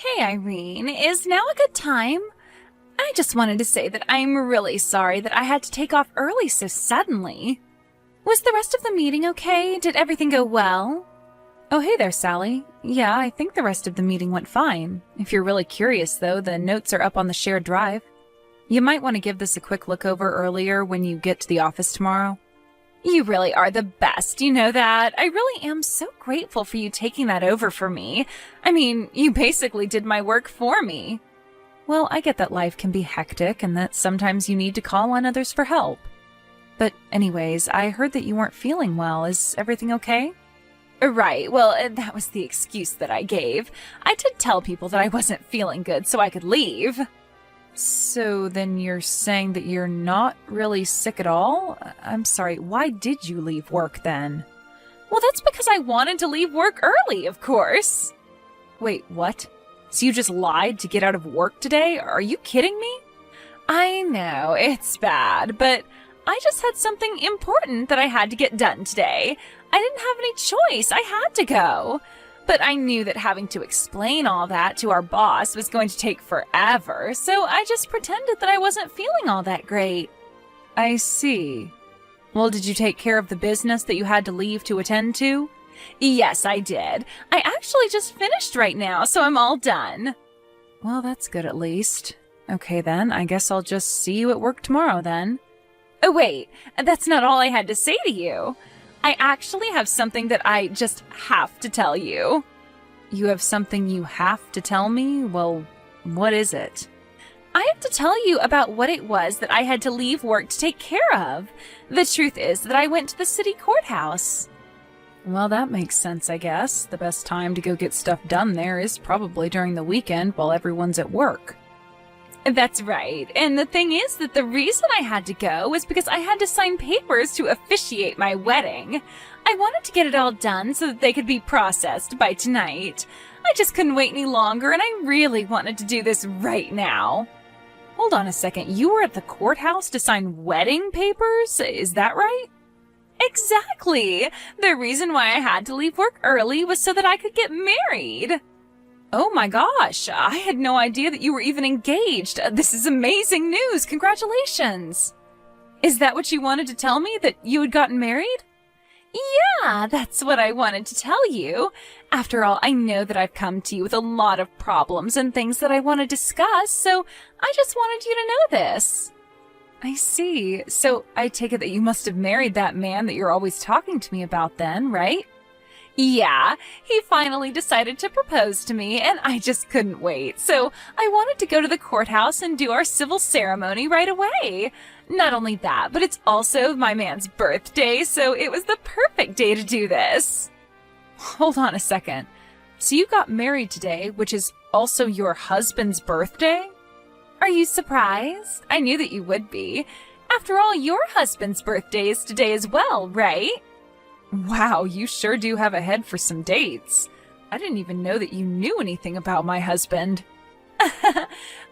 Hey Irene, is now a good time? I just wanted to say that I'm really sorry that I had to take off early so suddenly. Was the rest of the meeting okay? Did everything go well? Oh, hey there, Sally. Yeah, I think the rest of the meeting went fine. If you're really curious, though, the notes are up on the shared drive. You might want to give this a quick look over earlier when you get to the office tomorrow. You really are the best, you know that. I really am so grateful for you taking that over for me. I mean, you basically did my work for me. Well, I get that life can be hectic and that sometimes you need to call on others for help. But anyways, I heard that you weren't feeling well. Is everything okay? Right, well, that was the excuse that I gave. I did tell people that I wasn't feeling good so I could leave. So then you're saying that you're not really sick at all? I'm sorry, why did you leave work then? Well, that's because I wanted to leave work early, of course. Wait, what? So you just lied to get out of work today? Are you kidding me? I know, it's bad, but I just had something important that I had to get done today. I didn't have any choice. I had to go. But I knew that having to explain all that to our boss was going to take forever, so I just pretended that I wasn't feeling all that great. I see. Well, did you take care of the business that you had to leave to attend to? Yes, I did. I actually just finished right now, so I'm all done. Well, that's good at least. Okay then, I guess I'll just see you at work tomorrow then. Oh wait, that's not all I had to say to you. I actually have something that I just have to tell you. You have something you have to tell me? Well, what is it? I have to tell you about what it was that I had to leave work to take care of. The truth is that I went to the city courthouse. Well, that makes sense, I guess. The best time to go get stuff done there is probably during the weekend while everyone's at work. That's right. And the thing is that the reason I had to go was because I had to sign papers to officiate my wedding. I wanted to get it all done so that they could be processed by tonight. I just couldn't wait any longer, and I really wanted to do this right now. Hold on a second. You were at the courthouse to sign wedding papers? Is that right? Exactly. The reason why I had to leave work early was so that I could get married. Oh my gosh, I had no idea that you were even engaged. This is amazing news. Congratulations. Is that what you wanted to tell me, that you had gotten married? Yeah, that's what I wanted to tell you. After all, I know that I've come to you with a lot of problems and things that I want to discuss, so I just wanted you to know this. I see. So I take it that you must have married that man that you're always talking to me about then, right? Yeah, he finally decided to propose to me, and I just couldn't wait. So I wanted to go to the courthouse and do our civil ceremony right away. Not only that, but it's also my man's birthday, so it was the perfect day to do this. Hold on a second. So you got married today, which is also your husband's birthday? Are you surprised? I knew that you would be. After all, your husband's birthday is today as well, right? Wow, you sure do have a head for some dates. I didn't even know that you knew anything about my husband.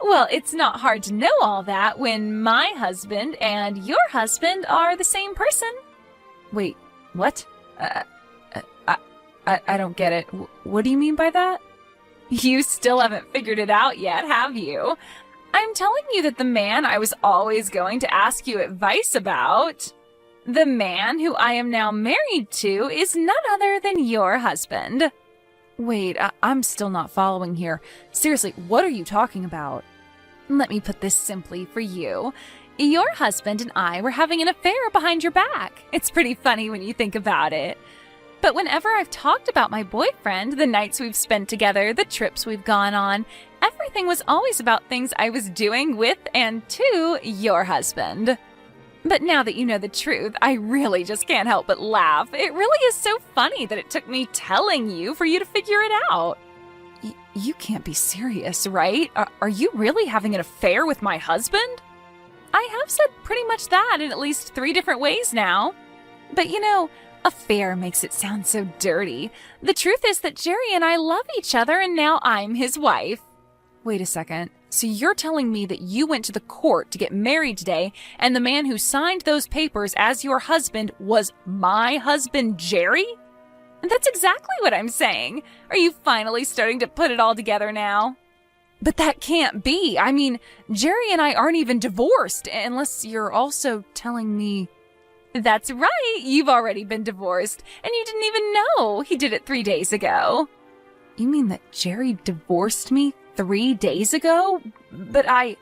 Well, it's not hard to know all that when my husband and your husband are the same person. Wait, what? I don't get it. What do you mean by that? You still haven't figured it out yet, have you? I'm telling you that the man I was always going to ask you advice about, the man who I am now married to, is none other than your husband. Wait, I'm still not following here. Seriously, what are you talking about? Let me put this simply for you. Your husband and I were having an affair behind your back. It's pretty funny when you think about it. But whenever I've talked about my boyfriend, the nights we've spent together, the trips we've gone on, everything was always about things I was doing with and to your husband. But now that you know the truth, I really just can't help but laugh. It really is so funny that it took me telling you for you to figure it out. You can't be serious, right? Are you really having an affair with my husband? I have said pretty much that in at least 3 different ways now. But you know, affair makes it sound so dirty. The truth is that Jerry and I love each other, and now I'm his wife. Wait a second. So you're telling me that you went to the court to get married today, and the man who signed those papers as your husband was my husband, Jerry? That's exactly what I'm saying. Are you finally starting to put it all together now? But that can't be. I mean, Jerry and I aren't even divorced, unless you're also telling me... That's right, you've already been divorced, and you didn't even know. He did it 3 days ago. You mean that Jerry divorced me 3 days ago? But I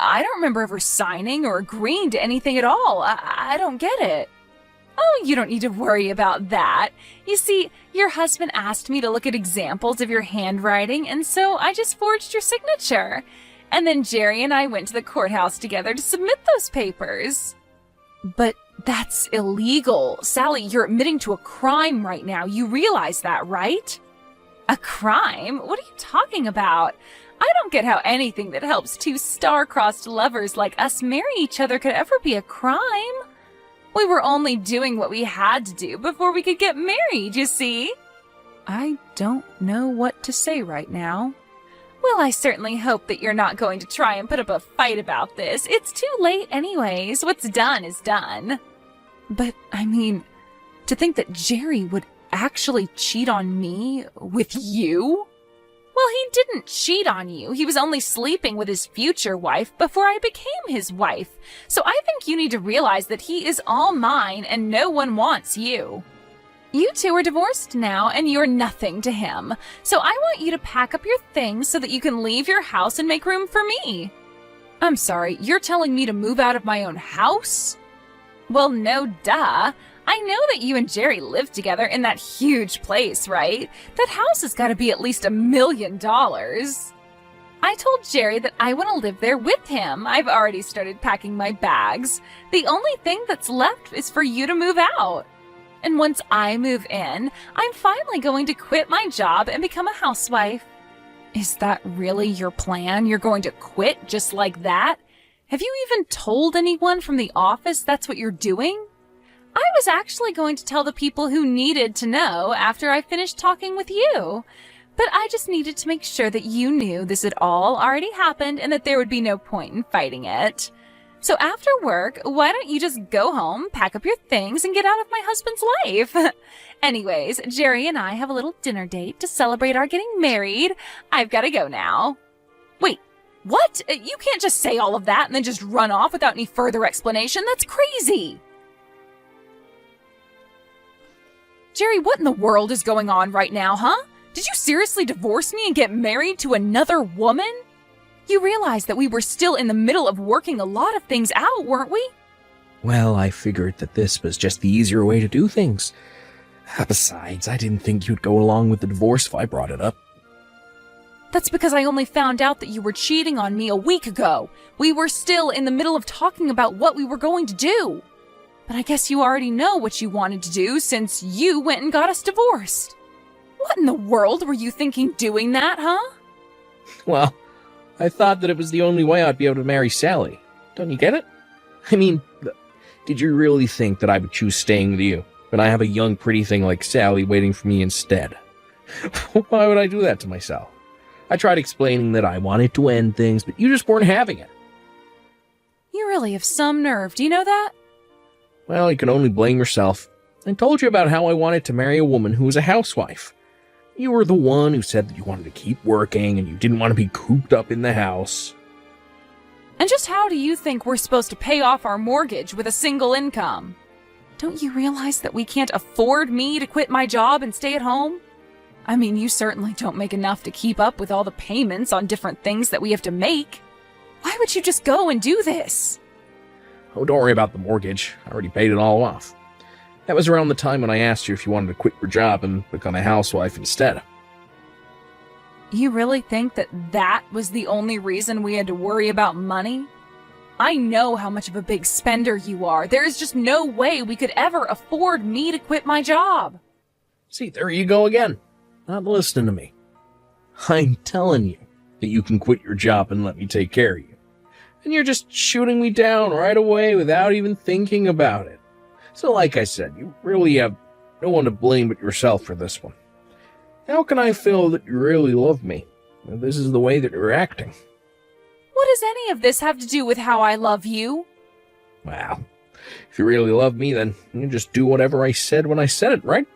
don't remember ever signing or agreeing to anything at all. I don't get it. Oh, you don't need to worry about that. You see, your husband asked me to look at examples of your handwriting, and so I just forged your signature. And then Jerry and I went to the courthouse together to submit those papers. But that's illegal. Sally, you're admitting to a crime right now. You realize that, right? A crime? What are you talking about? I don't get how anything that helps two star-crossed lovers like us marry each other could ever be a crime. We were only doing what we had to do before we could get married, you see? I don't know what to say right now. Well, I certainly hope that you're not going to try and put up a fight about this. It's too late anyways. What's done is done. But, I mean, to think that Jerry would actually cheat on me with you? Well, he didn't cheat on you. He was only sleeping with his future wife before I became his wife. So I think you need to realize that he is all mine and no one wants you. You two are divorced now and you're nothing to him. So I want you to pack up your things so that you can leave your house and make room for me. I'm sorry, you're telling me to move out of my own house? Well, no duh. I know that you and Jerry live together in that huge place, right? That house has got to be at least $1 million. I told Jerry that I want to live there with him. I've already started packing my bags. The only thing that's left is for you to move out. And once I move in, I'm finally going to quit my job and become a housewife. Is that really your plan? You're going to quit just like that? Have you even told anyone from the office that's what you're doing? I was actually going to tell the people who needed to know after I finished talking with you. But I just needed to make sure that you knew this had all already happened and that there would be no point in fighting it. So after work, why don't you just go home, pack up your things, and get out of my husband's life? Anyways, Jerry and I have a little dinner date to celebrate our getting married. I've got to go now. Wait, what? You can't just say all of that and then just run off without any further explanation. That's crazy. Jerry, what in the world is going on right now, huh? Did you seriously divorce me and get married to another woman? You realize that we were still in the middle of working a lot of things out, weren't we? Well, I figured that this was just the easier way to do things. Besides, I didn't think you'd go along with the divorce if I brought it up. That's because I only found out that you were cheating on me a week ago. We were still in the middle of talking about what we were going to do. But I guess you already know what you wanted to do since you went and got us divorced. What in the world were you thinking doing that, huh? Well, I thought that it was the only way I'd be able to marry Sally. Don't you get it? I mean, did you really think that I would choose staying with you when I have a young, pretty thing like Sally waiting for me instead? Why would I do that to myself? I tried explaining that I wanted to end things, but you just weren't having it. You really have some nerve, do you know that? Well, you can only blame yourself. I told you about how I wanted to marry a woman who was a housewife. You were the one who said that you wanted to keep working and you didn't want to be cooped up in the house. And just how do you think we're supposed to pay off our mortgage with a single income? Don't you realize that we can't afford me to quit my job and stay at home? I mean, you certainly don't make enough to keep up with all the payments on different things that we have to make. Why would you just go and do this? Oh, don't worry about the mortgage. I already paid it all off. That was around the time when I asked you if you wanted to quit your job and become a housewife instead. You really think that that was the only reason we had to worry about money? I know how much of a big spender you are. There is just no way we could ever afford me to quit my job. See, there you go again. Not listening to me. I'm telling you that you can quit your job and let me take care of you. And you're just shooting me down right away without even thinking about it. So like I said, you really have no one to blame but yourself for this one. How can I feel that you really love me if this is the way that you're acting? What does any of this have to do with how I love you? Well, if you really love me, then you just do whatever I said when I said it, right?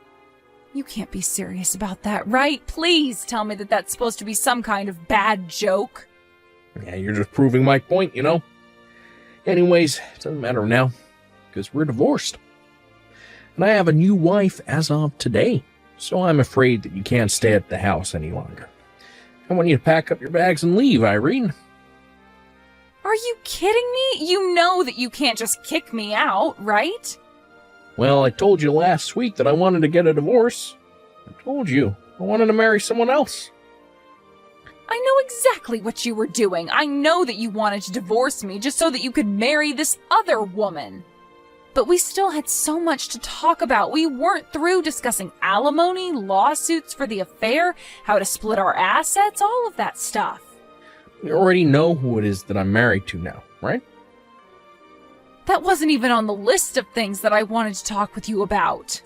You can't be serious about that, right? Please tell me that that's supposed to be some kind of bad joke. Yeah, you're just proving my point, you know? Anyways, it doesn't matter now, because we're divorced. And I have a new wife as of today, so I'm afraid that you can't stay at the house any longer. I want you to pack up your bags and leave, Irene. Are you kidding me? You know that you can't just kick me out, right? Well, I told you last week that I wanted to get a divorce. I told you I wanted to marry someone else. I know exactly what you were doing. I know that you wanted to divorce me just so that you could marry this other woman. But we still had so much to talk about. We weren't through discussing alimony, lawsuits for the affair, how to split our assets, all of that stuff. You already know who it is that I'm married to now, right? That wasn't even on the list of things that I wanted to talk with you about.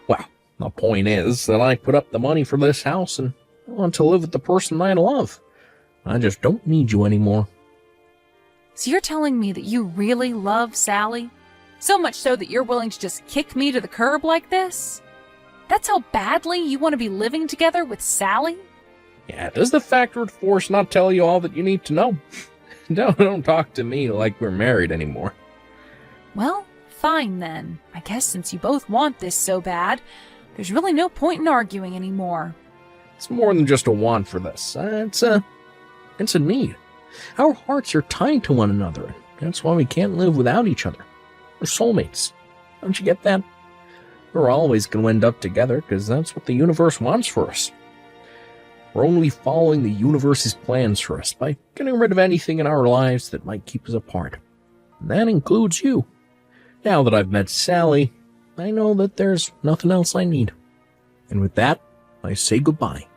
Well, the point is that I put up the money for this house and I want to live with the person I love. I just don't need you anymore. So you're telling me that you really love Sally? So much so that you're willing to just kick me to the curb like this? That's how badly you want to be living together with Sally? Yeah, does the factor of divorce not tell you all that you need to know? Don't talk to me like we're married anymore. Well, fine then. I guess since you both want this so bad, there's really no point in arguing anymore. It's more than just a want for this. It's a need. Our hearts are tied to one another, and that's why we can't live without each other. We're soulmates. Don't you get that? We're always going to end up together because that's what the universe wants for us. We're only following the universe's plans for us by getting rid of anything in our lives that might keep us apart. And that includes you. Now that I've met Sally, I know that there's nothing else I need. And with that, I say goodbye.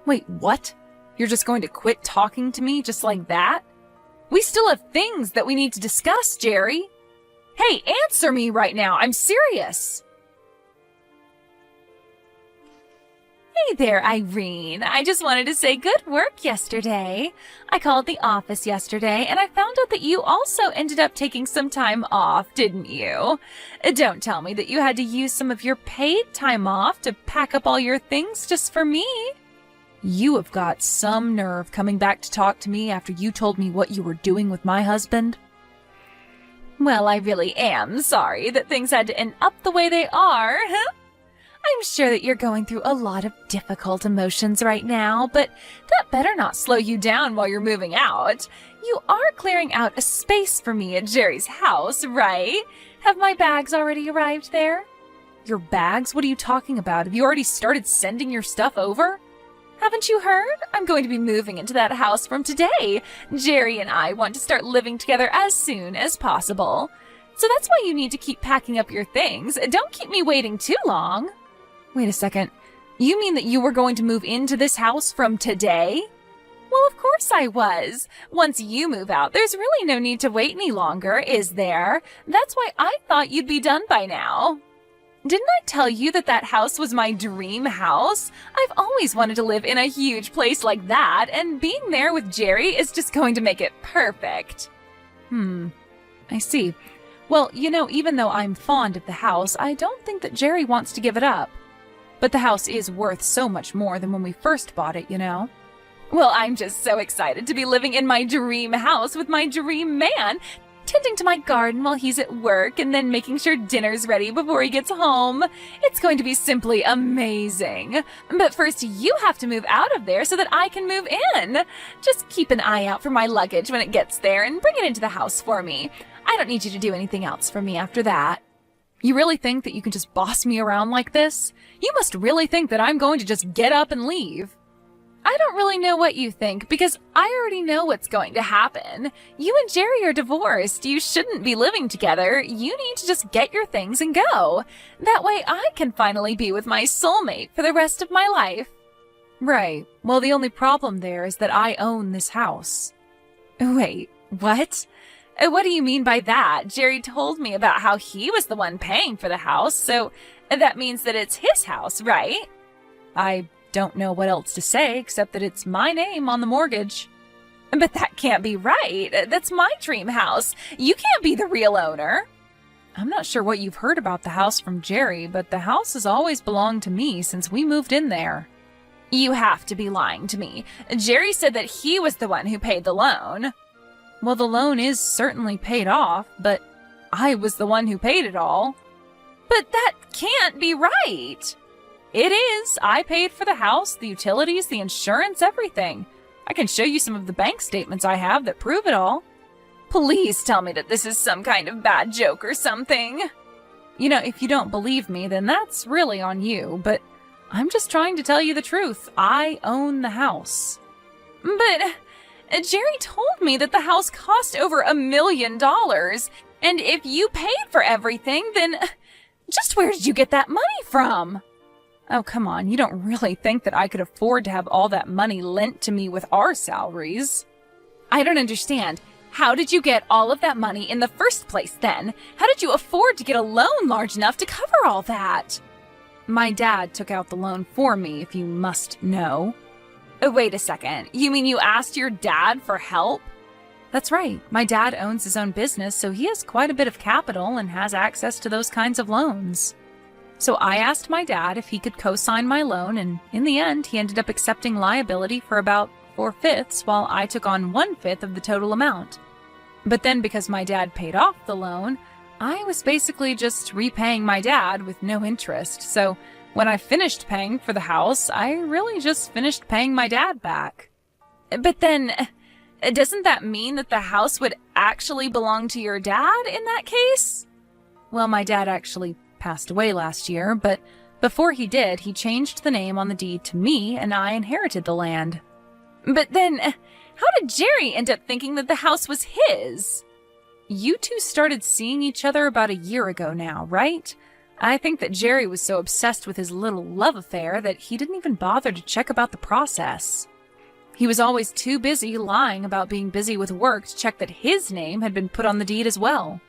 Wait, what? You're just going to quit talking to me just like that? We still have things that we need to discuss, Jerry. Hey, answer me right now. I'm serious. Hey there, Irene. I just wanted to say good work yesterday. I called the office yesterday and I found out that you also ended up taking some time off, didn't you? Don't tell me that you had to use some of your paid time off to pack up all your things just for me. You have got some nerve coming back to talk to me after you told me what you were doing with my husband. Well, I really am sorry that things had to end up the way they are. I'm sure that you're going through a lot of difficult emotions right now, but that better not slow you down while you're moving out. You are clearing out a space for me at Jerry's house, right? Have my bags already arrived there? Your bags? What are you talking about? Have you already started sending your stuff over? Haven't you heard? I'm going to be moving into that house from today. Jerry and I want to start living together as soon as possible. So that's why you need to keep packing up your things. Don't keep me waiting too long. Wait a second. You mean that you were going to move into this house from today? Well, of course I was. Once you move out, there's really no need to wait any longer, is there? That's why I thought you'd be done by now. Didn't I tell you that that house was my dream house? I've always wanted to live in a huge place like that, and being there with Jerry is just going to make it perfect. I see. Well, you know, even though I'm fond of the house, I don't think that Jerry wants to give it up. But the house is worth so much more than when we first bought it, you know? Well, I'm just so excited to be living in my dream house with my dream man, tending to my garden while he's at work and then making sure dinner's ready before he gets home. It's going to be simply amazing. But first, you have to move out of there so that I can move in. Just keep an eye out for my luggage when it gets there and bring it into the house for me. I don't need you to do anything else for me after that. You really think that you can just boss me around like this? You must really think that I'm going to just get up and leave. I don't really know what you think, because I already know what's going to happen. You and Jerry are divorced. You shouldn't be living together. You need to just get your things and go. That way I can finally be with my soulmate for the rest of my life. Right. Well, the only problem there is that I own this house. Wait, what? What do you mean by that? Jerry told me about how he was the one paying for the house, so that means that it's his house, right? I don't know what else to say except that it's my name on the mortgage. But that can't be right. That's my dream house. You can't be the real owner. I'm not sure what you've heard about the house from Jerry, but the house has always belonged to me since we moved in there. You have to be lying to me. Jerry said that he was the one who paid the loan. Well, the loan is certainly paid off, but I was the one who paid it all. But that can't be right. It is. I paid for the house, the utilities, the insurance, everything. I can show you some of the bank statements I have that prove it all. Please tell me that this is some kind of bad joke or something. You know, if you don't believe me, then that's really on you, but I'm just trying to tell you the truth. I own the house. But Jerry told me that the house cost over $1 million, and if you paid for everything, then just where did you get that money from? Oh, come on, you don't really think that I could afford to have all that money lent to me with our salaries? I don't understand. How did you get all of that money in the first place then? How did you afford to get a loan large enough to cover all that? My dad took out the loan for me, if you must know. Wait a second. You mean you asked your dad for help? That's right. My dad owns his own business, so he has quite a bit of capital and has access to those kinds of loans. So I asked my dad if he could co-sign my loan, and in the end, he ended up accepting liability for about 4/5, while I took on 1/5 of the total amount. But then because my dad paid off the loan, I was basically just repaying my dad with no interest. So when I finished paying for the house, I really just finished paying my dad back. But then, doesn't that mean that the house would actually belong to your dad in that case? Well, my dad actually passed away last year, but before he did, he changed the name on the deed to me and I inherited the land. But then, how did Jerry end up thinking that the house was his? You two started seeing each other about a year ago now, right? I think that Jerry was so obsessed with his little love affair that he didn't even bother to check about the process. He was always too busy lying about being busy with work to check that his name had been put on the deed as well.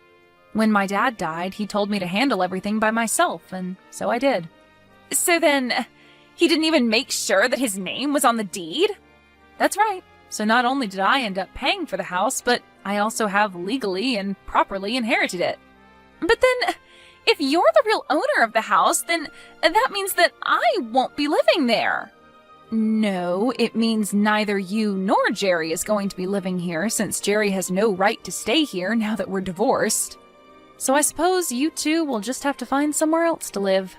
When my dad died, he told me to handle everything by myself, and so I did. So then, he didn't even make sure that his name was on the deed? That's right. So not only did I end up paying for the house, but I also have legally and properly inherited it. But then, if you're the real owner of the house, then that means that I won't be living there. No, it means neither you nor Jerry is going to be living here, since Jerry has no right to stay here now that we're divorced. So I suppose you two will just have to find somewhere else to live.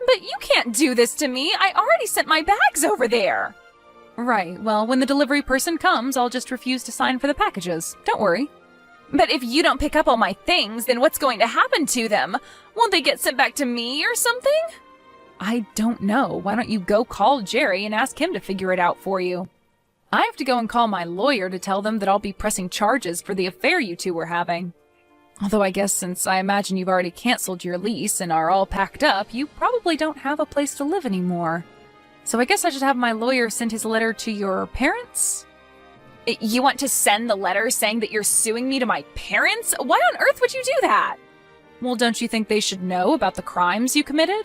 But you can't do this to me. I already sent my bags over there. Right, well, when the delivery person comes, I'll just refuse to sign for the packages. Don't worry. But if you don't pick up all my things, then what's going to happen to them? Won't they get sent back to me or something? I don't know. Why don't you go call Jerry and ask him to figure it out for you? I have to go and call my lawyer to tell them that I'll be pressing charges for the affair you two were having. Although I guess since I imagine you've already canceled your lease and are all packed up, you probably don't have a place to live anymore. So I guess I should have my lawyer send his letter to your parents? You want to send the letter saying that you're suing me to my parents? Why on earth would you do that? Well, don't you think they should know about the crimes you committed?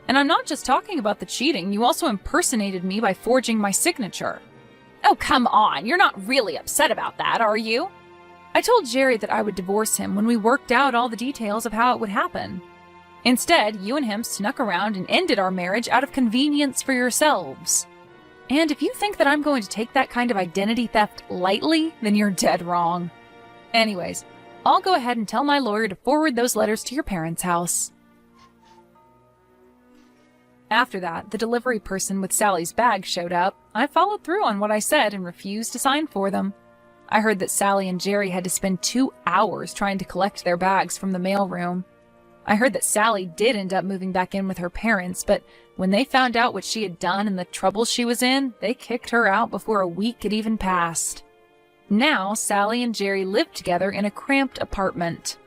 And I'm not just talking about the cheating, you also impersonated me by forging my signature. Oh, come on, you're not really upset about that, are you? I told Jerry that I would divorce him when we worked out all the details of how it would happen. Instead, you and him snuck around and ended our marriage out of convenience for yourselves. And if you think that I'm going to take that kind of identity theft lightly, then you're dead wrong. Anyways, I'll go ahead and tell my lawyer to forward those letters to your parents' house. After that, the delivery person with Sally's bag showed up. I followed through on what I said and refused to sign for them. I heard that Sally and Jerry had to spend 2 hours trying to collect their bags from the mailroom. I heard that Sally did end up moving back in with her parents, but when they found out what she had done and the trouble she was in, they kicked her out before a week had even passed. Now, Sally and Jerry lived together in a cramped apartment.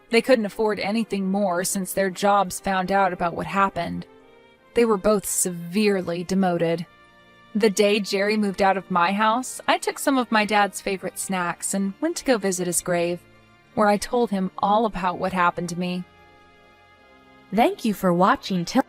They couldn't afford anything more since their jobs found out about what happened. They were both severely demoted. The day Jerry moved out of my house, I took some of my dad's favorite snacks and went to go visit his grave, where I told him all about what happened to me. Thank you for watching till